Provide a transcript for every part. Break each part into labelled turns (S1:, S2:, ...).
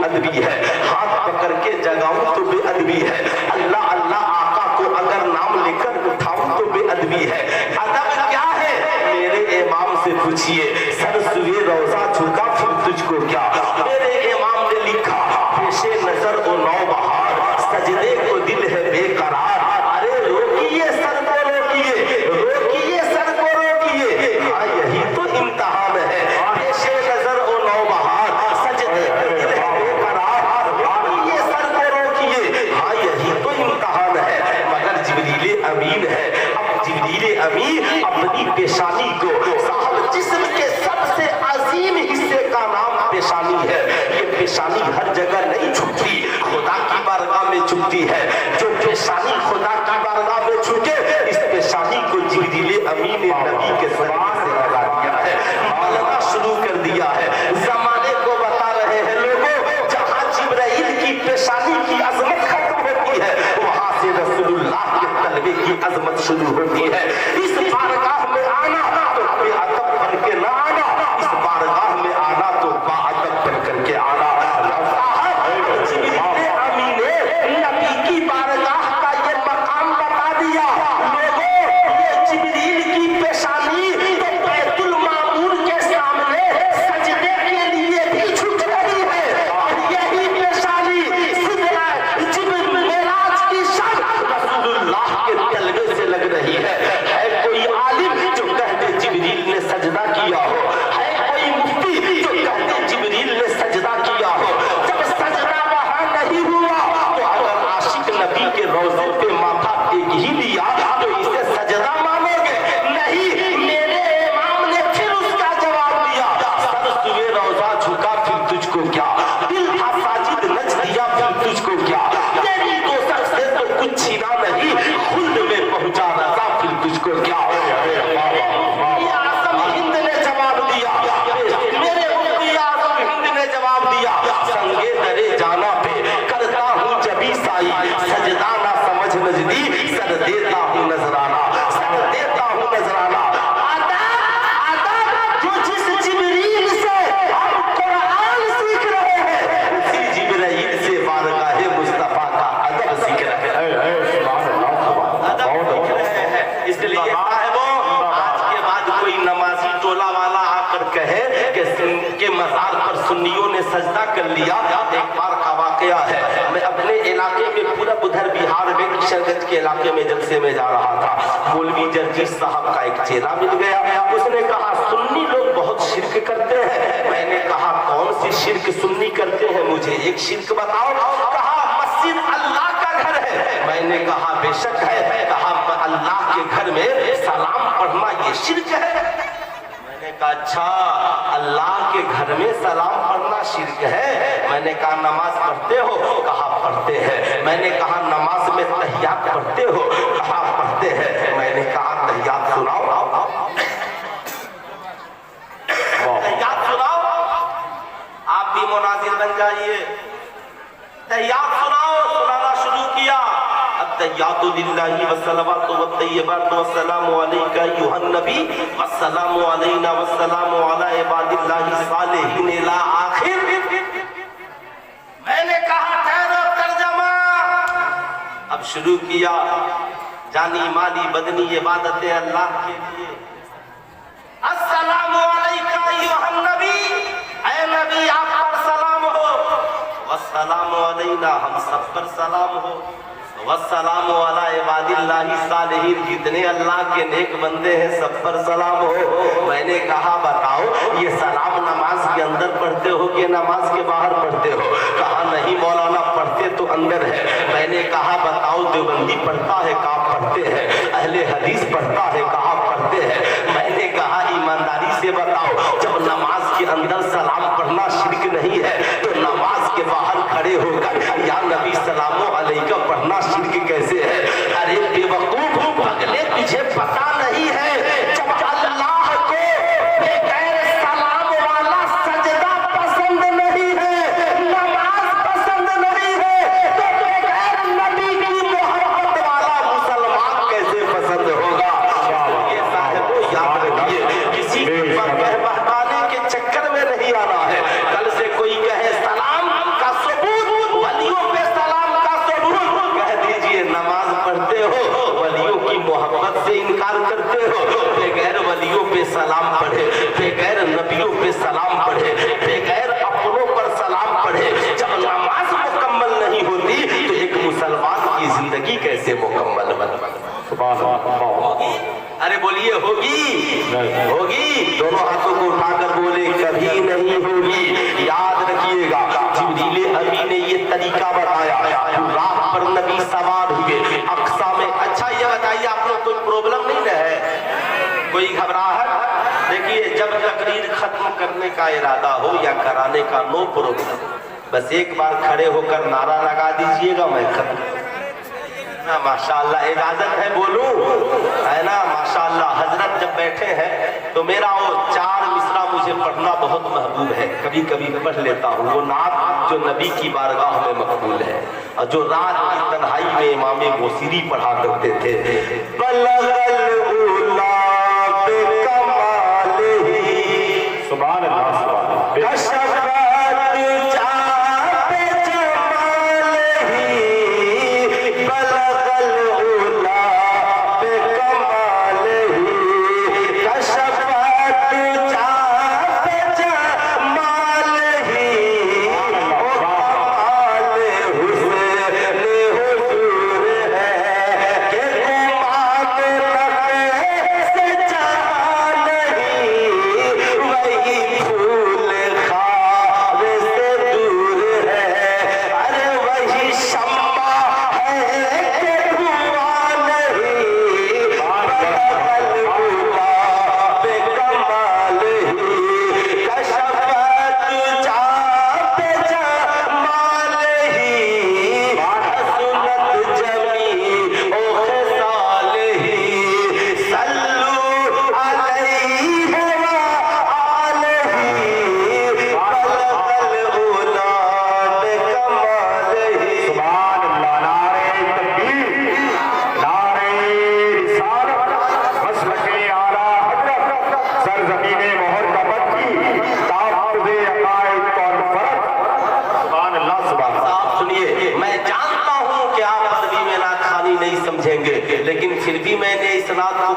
S1: बेअदबी है, हाथ पकड़ के जगाऊं तो बेअदबी है, अल्लाह अल्लाह आका को अगर नाम लेकर उठाऊं तो बेअदबी है। अदब क्या है मेरे इमाम से पूछिए, सर सुए रोजा झुका फिर तुझको क्या। मेरे इमाम ने लिखा पेशे नजर ओ नौबहार, सजदे को दिल है बेकरार। अरे रोकिए सर को रोकिए, रोकिए सर को रोकिए, हाँ यही तो इम्तिहान है। पेशे नजर ओ नौबहार, सजदे को दिल है बेकरार, रोकिए सर को रोकिए, हाँ यही तो इम्तिहान है। मगर जिब्रील अमीन है, अब जिब्रील अमीन अपनी पेशानी को, साहब जिस्म के सबसे अजीम हिस्से का नाम पेशानी है। ये पेशानी हर जगह नहीं छुपती, खुदा की बारगाह में छुपती है। जो पेशानी खुदा की बारगाह में छुपे, इस पेशानी को जिब्रील अमीन ने नबी के सलाम से लगा दिया है, मलना शुरू कर दिया है। जमाने को बता रहे हैं लोगों, जहां जिब्राइल की पेशानी की अजमत खत्म होती है, वहां से रसूलुल्लाह के तलबे की अजमत शुरू होती है। इस बारगाह में आना तो बेअदब बन के ना आना, इस बारगाह में आना तो बाअदब बन करके आना। जिब्रील अमीन ने नबी की बारगाह का ये मकाम बता दिया। लोगों ये जिब्रील की पेशानी तो बैतुल मामूर के सामने सजदे के लिए भी झुक रही है, और यही पेशानी मेराज की शान रसूलुल्लाह के तलबे से लग रही है। कोई आलिम जो कहते जिब्रील ने सजदा किया हो, है कोई मुफ्ती जो कहते जिब्रील ने सजदा किया हो। जब सजदा वहां नहीं हुआ तो अगर आशिक नबी के रोज़े पे माथा टेक ही लिया तो इसे सजदा मानोगे? नहीं। मेरे इमाम ने फिर उसका जवाब दिया, सर सुए रोजा झुका फिर तुझको क्या, दिल था साजिद नच दिया फिर तुझको क्या, तेरी दोसर से तो कुछ छीना नहीं, खुल्द में पहुंचा रजा फिर तुझको क्या। आज़म हिंद ने जवाब दिया, मेरे मुफ्ती आज़म हिंद ने जवाब दिया, संगे दरे जाना पे करता हूँ जबी साई, सजदा ना समझ नजदी, सर देता हूँ नजराना, सर देता हूँ नजराना। जो जिस जिब्रील से हम कुरान सीख रहे हैं, उसी जिब्राइल से बारगाहे मुस्तफा का अदब सीख रहे हैं, अदब सीख रहे हैं। इसलिए साहिबों, आज के बाद कोई नमाजी टोला वाला आकर कहे कि मज़ार पर सुन्नियों ने सजदा कर लिया। एक बार का वाकया है, मैं अपने इलाके में पूरा उधर बिहार में किशनगंज के इलाके में जलसे में जा रहा था। मौलवी जर्जीस साहब का एक चेला मिल गया, उसने कहा सुन्नी लोग बहुत शिर्क करते हैं। मैंने कहा कौन सी शिर्क सुन्नी करते हैं, मुझे एक शिर्क बताओ। कहा मस्जिद अल्लाह का घर है। मैंने कहा बेशक है। कहा अल्लाह के घर में सलाम पढ़ना ये शिर्क है। मैंने कहा अच्छा, अल्लाह के घर में सलाम पढ़ना शिर्क है। मैंने कहा नमाज पढ़ते हो? कहा पढ़ते हैं। मैंने कहा नमाज में तहियात पढ़ते हो? कहा पढ़ते हैं। मैंने कहा तहियात सुनाओ, तहियात सुनाओ। आप भी मुनाजिर बन जाइए, तहियात सुनाओ। सुनाना शुरू किया, अत्तहियातु लिल्लाहि वस्सलावातु वत्तय्यिबातु वस्सलामु अलैका अय्युहन नबी वस्सलामु अलैना वस्सलामु अला इबादिल्लाहि सालिहीन इला आखिर। मैंने कहा ठहरो, तर्जमा। अब शुरू किया, जानी माली बदनी इबादतें अल्लाह के लिए। अस्सलामु अलैका अय्युहन नबी, ऐ नबी आप पर सलाम हो। वस्सलामु अलैना, हम सब पर सलाम हो। वस्सलामु अला इबादिल्लाहि सालिहीन, जितने अल्लाह के नेक बंदे हैं सब पर सलाम हो। मैंने कहा बताओ ये सलाम नमाज के अंदर पढ़ते हो कि नमाज के बाहर पढ़ते हो? कहा नहीं मौलाना पढ़ते तो अंदर है। मैंने कहा बताओ देवबंदी पढ़ता है? कहा पढ़ते हैं। अहले हदीस पढ़ता है? कहा पढ़ते हैं। मैंने कहा ईमानदारी से बताओ, जब नमाज के अंदर सलाम पढ़ना शिर्क नहीं है तो नमाज के बाहर खड़े होकर या नबी सलामो अलैका पढ़ना शिर्क कैसे है? अरे बेवकूफ, पगले तुझे पता नहीं है, जब अल्लाह को बेगैर सलाम वाला सजदा पसंद नहीं है, नमाज पसंद नहीं है, तो बेगैर नबी की मोहब्बत वाला मुसलमान कैसे पसंद होगा? ये साहिबो याद रखिए, किसी पर बहकाने के चक्कर में नहीं आना है। कल से कोई कहे सलाम का पे सलाम पढ़े, बेगैर नबियों पे सलाम पढ़े, बेगैर अपनों पर सलाम पढ़े। जब नमाज मुकम्मल नहीं होती तो एक मुसलमान की जिंदगी कैसे मुकम्मल बन? होगी? अरे बोलिए होगी? होगी? दोनों हाथों को उठाकर बोले कभी नहीं होगी। याद रखिएगा जिब्रील अमीन ने ये तरीका बताया। रात पर नबी सवार हुए अक्सा में। अच्छा ये बताइए आप लोग कोई प्रॉब्लम नहीं ना है? कोई घबराहट? देखिए जब तकरीर खत्म करने का इरादा हो या कराने का, नो प्रॉब्लम, बस एक बार खड़े होकर नारा लगा दीजिएगा, मैं खत्म। माशाअल्लाह इजाजत है बोलूं? है ना? माशाअल्लाह। हजरत जब बैठे हैं तो मेरा वो 4 मिसरा मुझे पढ़ना बहुत महबूब है, कभी कभी पढ़ लेता हूँ। वो नात जो नबी की बारगाह में मकबूल है और जो रात की तन्हाई में इमाम मोसीरी पढ़ा करते थे। सुभान अल्लाह, सुभान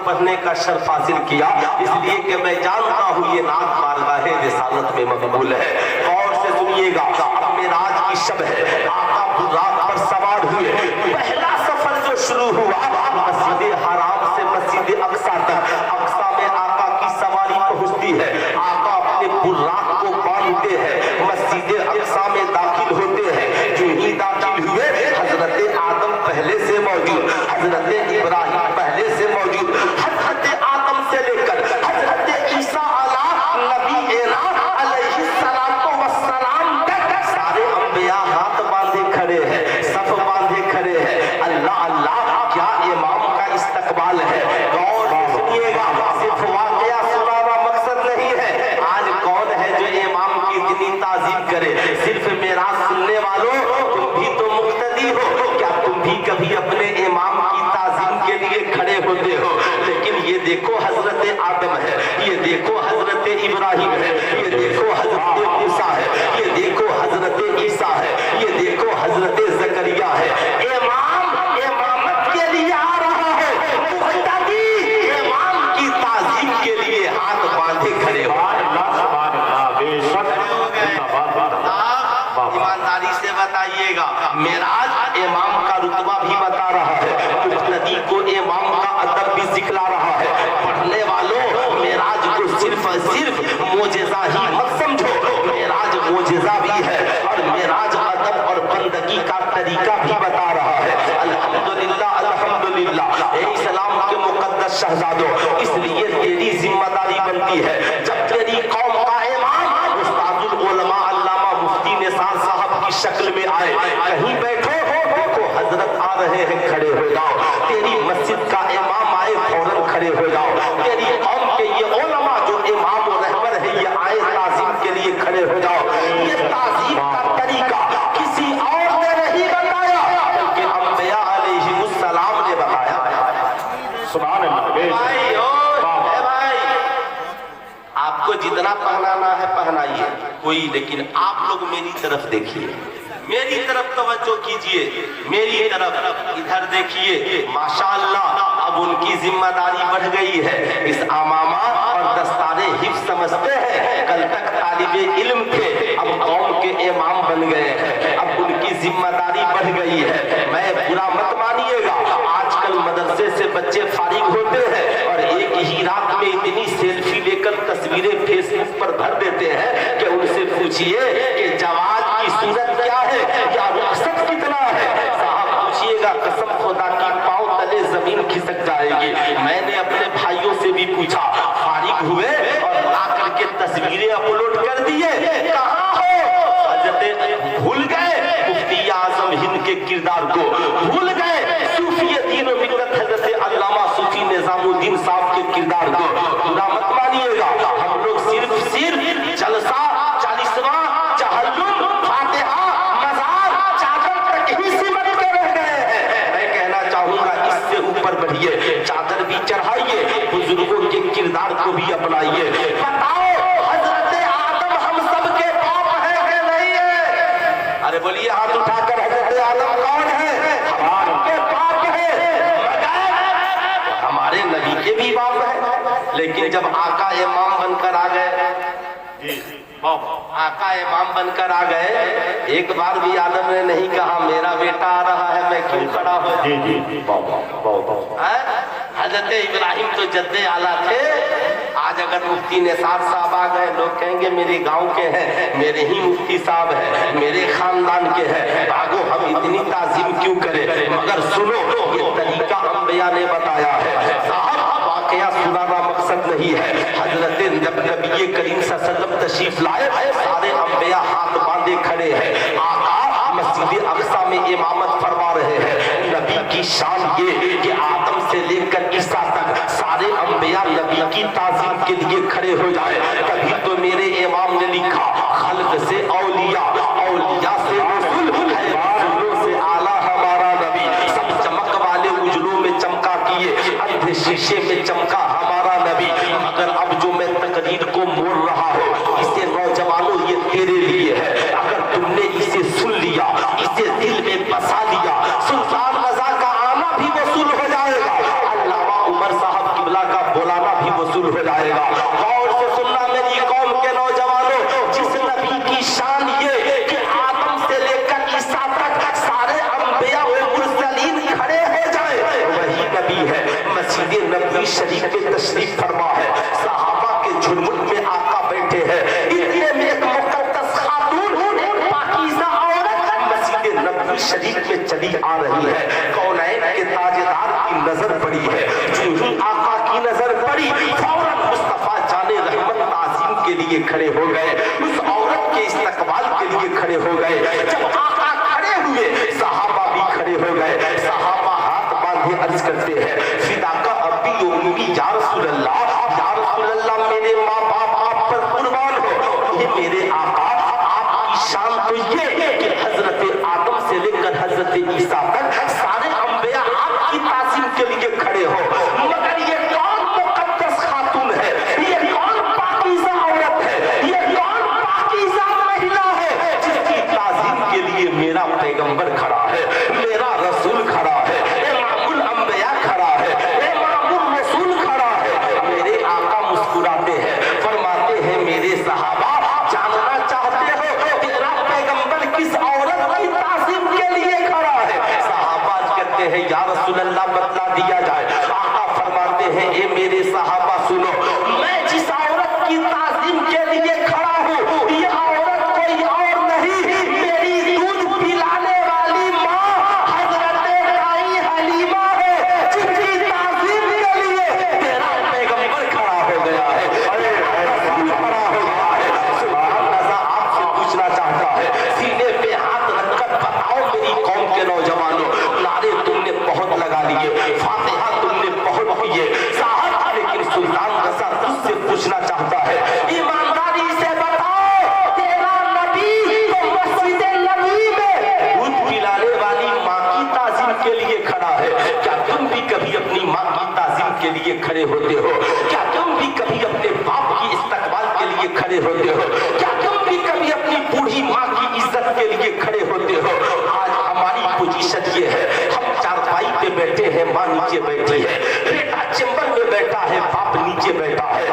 S1: पढ़ने का शर्फ हासिल किया, इसलिए कि मैं जानता हूँ ये नात बारगाहे रिसालत में मकबूल है। और से सुनिएगा, अब मेराज की शब है, आका बुराक पर सवार हुए। पहला सफर जो शुरू हुआ मस्जिद हराम से मस्जिद अक्सा तक। अक्सा में आका की सवारी पहुंचती है, आका अपने बुराक को बांधते हैं, मस्जिद अक्सा में दाखिल होते हैं। जो ही दाखिल हुए हजरत आदम पहले से मौजूद, हजरत इब्राहिम पहले से मौजूद, हजरत आदम से लेकर हजरत ईसा नबी अलैहिस्सलाम वस्सलाम तक सारे अंबिया हाथ बांधे खड़े हैं, सब बांधे खड़े हैं। अल्लाह अल्लाह, क्या इमाम का इस्तकबाल है। गौर से सुनिएगा, सिर्फ वाकया सुनाना मकसद नहीं है। आज कौन है जो इमाम की इतनी ताजीम करे? सिर्फ मेरा सुनने वालों, तुम भी तो मुक्तदी हो, क्या तुम भी कभी अपने इमाम की ताजीम के लिए खड़े होते हो? लेकिन ये देखो हजरत आदम है, ये देखो हजरत इब्राहिम है, ये देखो हजरत मूसा है, ये देखो हजरत ईसा है, ये देखो हजरत जकरिया है। इमाम इमामत के लिए आ रहा है, मुक्तदी इमाम की ताजीम के लिए हाथ बांधे खड़े हो। ईमानदारी से बताइएगा, मेराज इमाम का रुतबा भी बता रहा है, मुक्तदी को इमाम का अदब भी सिखला रहा है। पढ़ने वालों, मेराज को सिर्फ मोजेजा ही मत समझो, मेराज मोजेजा भी है और मेराज अदब और बंदगी का तरीका भी बता रहा है। अल्हम्दुलिल्लाह अल्हम्दुलिल्लाह। इस्लाम के मुकद्दस शहजादों, इसलिए तेरी जिम्मेदारी बनती है, जब तेरी कौम का इमाम उस्तादुल उलमा अल्लामा मुफ्ती निसार साहब की शक्ल में आए, कहीं बैठो देखो हजरत आ रहे हैं, खड़े हो जाओ। तेरी मस्जिद का इमाम आए, फौरन खड़े हो जाओ। तेरी कौम के ये उलमा जो इमाम और रहबर है, ये आए ताजीम के लिए खड़े हो जाओ। ये ताजीम का तरीका किसी और ने नहीं बताया, बल्कि अंबिया अलैहिमुस्सलाम ने बताया। सुभान अल्लाह। भाई आपको जितना पहनाना है पहनाइए कोई, लेकिन आप लोग मेरी तरफ देखिए, मेरी तरफ तवज्जो कीजिए, मेरी तरफ इधर देखिए। माशाअल्लाह अब उनकी जिम्मेदारी बढ़ गई है। इस अमामा और पूछिए कि जवाब की सूरत क्या है, या रुखसत कितना है। साहब पूछिएगा, कसम खुदा की पांव तले जमीन खिसक जाएगी। मैंने अपने भाइयों से भी पूछा, फारिग हुए और ला करके तस्वीरें अपलोड कर दिए, कहाँ हो? हजरत भूल गए मुफ्ती आजम हिंद के किरदार को, भूल गए सूफी दीन और मिल्लत हजरत अल्लामा सूफी निजामुद्दीन साहब के किरदार को। बुरा मत मानिएगा, हम लोग सिर्फ जलसा, चालीसवां, चहल्लुम, फातिहा, मज़ार, चादर तक ही सिमट के रह गए हैं। मैं कहना चाहूंगा, इससे ऊपर बढ़िए, चादर भी चढ़ाइए, बुजुर्गों के किरदार को भी अपनाइए। बताओ हजरत आदम हम सब के बाप है कि नहीं है? अरे बोलिए हाथ उठाकर, हजरत आदम कौन है? हमारे बाप है, मगर हमारे नबी के भी बाप है। लेकिन जब आका इमाम बनकर आ गए, आका इमाम बनकर आ गए, एक बार भी आदम ने नहीं कहा मेरा बेटा आ रहा है मैं क्यों खड़ा हूं। हजरत इब्राहिम तो जद्दे आला थे। आज अगर मुफ्ती निसार साहब आ गए, लोग कहेंगे मेरे गांव के हैं, मेरे ही मुफ्ती साहब है, मेरे खानदान के हैं, भागो हम इतनी ताजीम क्यों करें। मगर सुनो, ये तरीका अंबिया ने बताया है। साहब वाकया सुनाना मकसद नहीं है। हजरत नबी करीम सल्लल्लाहु अलैहि वसल्लम तशरीफ लाए, सारे अंबिया हाथ बांधे खड़े हैं। आका मस्जिद अक्सा में इमामत फरमा रहे हैं। नबी की शान ये कि आदम से लेकर ईसा तक सारे अंबिया नबी की ताज़ीम के लिए खड़े हो जाए। कभी तो मेरे इमाम ने लिखा, खल्क से औलिया, औलिया से रसूल, रसूलों से आला हमारा नबी। सब चमक वाले उजलों में चमका किए, अंधे शीशे में चमका हमारा नबी। मगर अब जो मैं तकरीर को मोड़ रहा हूँ, इसे नौजवानों ये तेरे लिए है। अगर तुमने इसे सुन लिया, इसे दिल में बसा लिया, सुल्तान रज़ा का आना भी वसूल हो जाएगा, अल्लामा उमर साहब किबला का बुलाना भी वसूल हो जाएगा। गौर से सुनना मेरी कौम के नौजवानों, जिस नबी की शान ये कि आदम से लेकर ईसा तक सारे अंबिया व मुरसलीन खड़े हो जाए, वही नबी है। मस्जिद नबवी शरीफ में तशरीफ फरमा है, सहाबा के झुरमुट में आका बैठे हैं। इतने में एक मुकद्दस खातून, एक पाकीज़ा औरत मस्जिद नबवी शरीफ में चली आ रही है। कौनैन के ताजदार की नजर पड़ी है। जो ही आका की नजर पड़ी, फौरन मुस्तफा जाने रहमत ताज़ीम के लिए खड़े हो गए, उस औरत के इस्तकबाल के लिए खड़े हो गए। जब आका खड़े हुए, सहाबा भी खड़े हो गए। सहाबा हाथ बांधे अर्ज करते हैं, फिदा का अब्बी उम्मी या रसूल अल्लाह, या रसूल अल्लाह, मेरे माँ बाप आप पर कुर्बान हो। ये मेरे आका, आपकी शान तो ये कि हजरत आदम से लेकर हजरत ईसा तक सारे अंबिया आपकी ताज़ीम के लिए खड़े हो। मगर ये कौन मुकद्दस खातून है, ये कौन पाकीज़ा औरत है, ये कौन पाकीज़ा महिला है जिसकी ताज़ीम के लिए मेरा पैगंबर खड़ा है, मेरा रसूल खड़ा है, इमामुल अंबिया खड़ा है, इमामुल रसूल खड़ा है। मेरे आका मुस्कुराते हैं, फरमाते हैं मेरे सहाबा, जानना चाहते हो तेरा पैगंबर किस औरत की ताज़ीम के लिए खड़ा है? सहाबा कहते हैं या रसूल अल्लाह बतला दिया जाए। आका फरमाते हैं ए मेरे सहाबा सुनो, मैं जिस औरत की ताज़ीम के लिए खड़ा हूँ, ये औरत कोई और नहीं, मेरी दूध पिलाने वाली माँ हजरत दाई हलीमा है, जिसकी ताज़ीम के लिए तेरा पैगंबर खड़ा हो गया है, रसूल खड़ा हो गया है। सुभान अल्लाह, आपसे पूछना चाहता है, सीने पे हाथ रखकर बताओ मेरी कौम के नौजवानों, नारे तुमने बहुत लगा लिए, फातिहा तुमने बहुत किए साहब, लेकिन सुल्तान रज़ा तुझसे पूछना चाहता है, ईमानदारी से बताओ, तेरा नबी तो मस्जिद नबवी में दूध पिलाने वाली माँ की ताज़ीम के लिए खड़ा है। क्या तुम भी कभी अपनी माँ की ताज़ीम के लिए खड़े होते हो? क्या तुम भी कभी अपने बाप की इस्तकबाल के लिए खड़े होते हो? क्या तुम भी कभी अपनी बूढ़ी माँ की इज्जत के लिए खड़े होते हो? आज हमारी पोजीशन ये है, हम चारपाई पे बैठे हैं, माँ नीचे बैठी है, बेटा चेंबर में बैठा है, बाप नीचे बैठा है,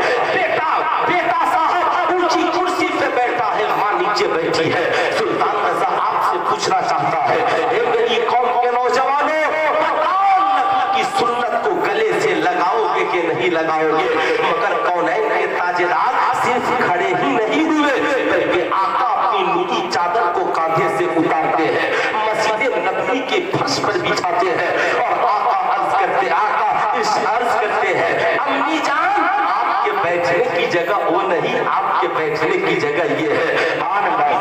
S1: बेटा साहब ऊंची कुर्सी पे बैठा है, माँ नीचे बैठी है। सुल्तान रज़ा आपसे पूछना चाहता है, ए मेरी कौम के नौजवानों, बताओ नबी की सुन्नत को गले से लगाओगे कि नहीं लगाओगे? मगर मगर कौनैन के ताजेदार सिर्फ खड़े ही नहीं हुए, बल्कि आका अपनी नूरी चादर को कांधे से उतारते हैं, मस्जिद नबवी के फर्श पर बिछाते हैं और आका अर्ज करते हैं, अम्मी जान आपके बैठने की जगह वो नहीं, आपके बैठने की जगह ये है।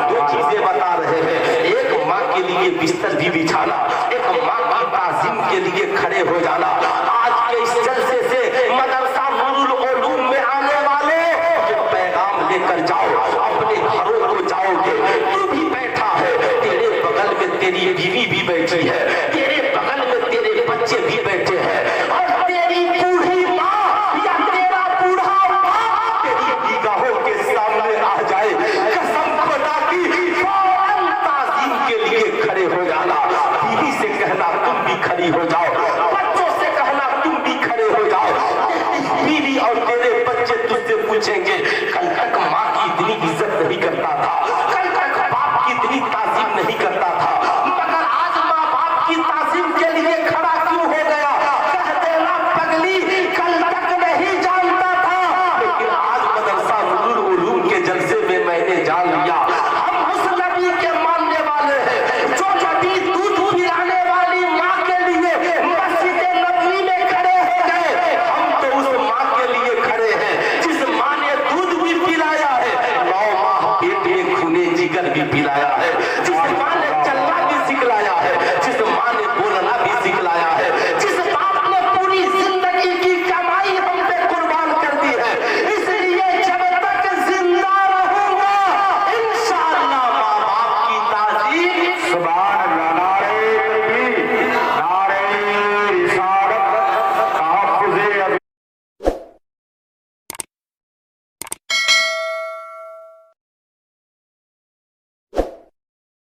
S1: दो चीजें बता रहे हैं, एक माँ के लिए बिस्तर भी बिछाना, एक माँ की ताज़ीम के लिए खड़े हो जाना। आज के इस जलसे से मदरसा नूरुल उलूम में आने वाले ये पैगाम लेकर जाओ, अपने घरों को जाओगे। तू भी बैठा है, तेरे बगल में तेरी बीवी भी बैठी है, तेरे बगल में तेरे बच्चे भी बैठे हैं, और तेरी बूढ़ी माँ या तेरा बूढ़ा बाप तेरी निगाहों के सामने आ जाए, कसम खुदा की फौरन ताज़ीम के लिए खड़े हो जाना। बीवी से कहना तुम भी खड़ी हो जाओ, बच्चों से कहना तुम भी खड़े हो जाओ। बीवी और तेरे बच्चे तुझसे पूछेंगे कल तक माँ की इतनी इज्जत नहीं करता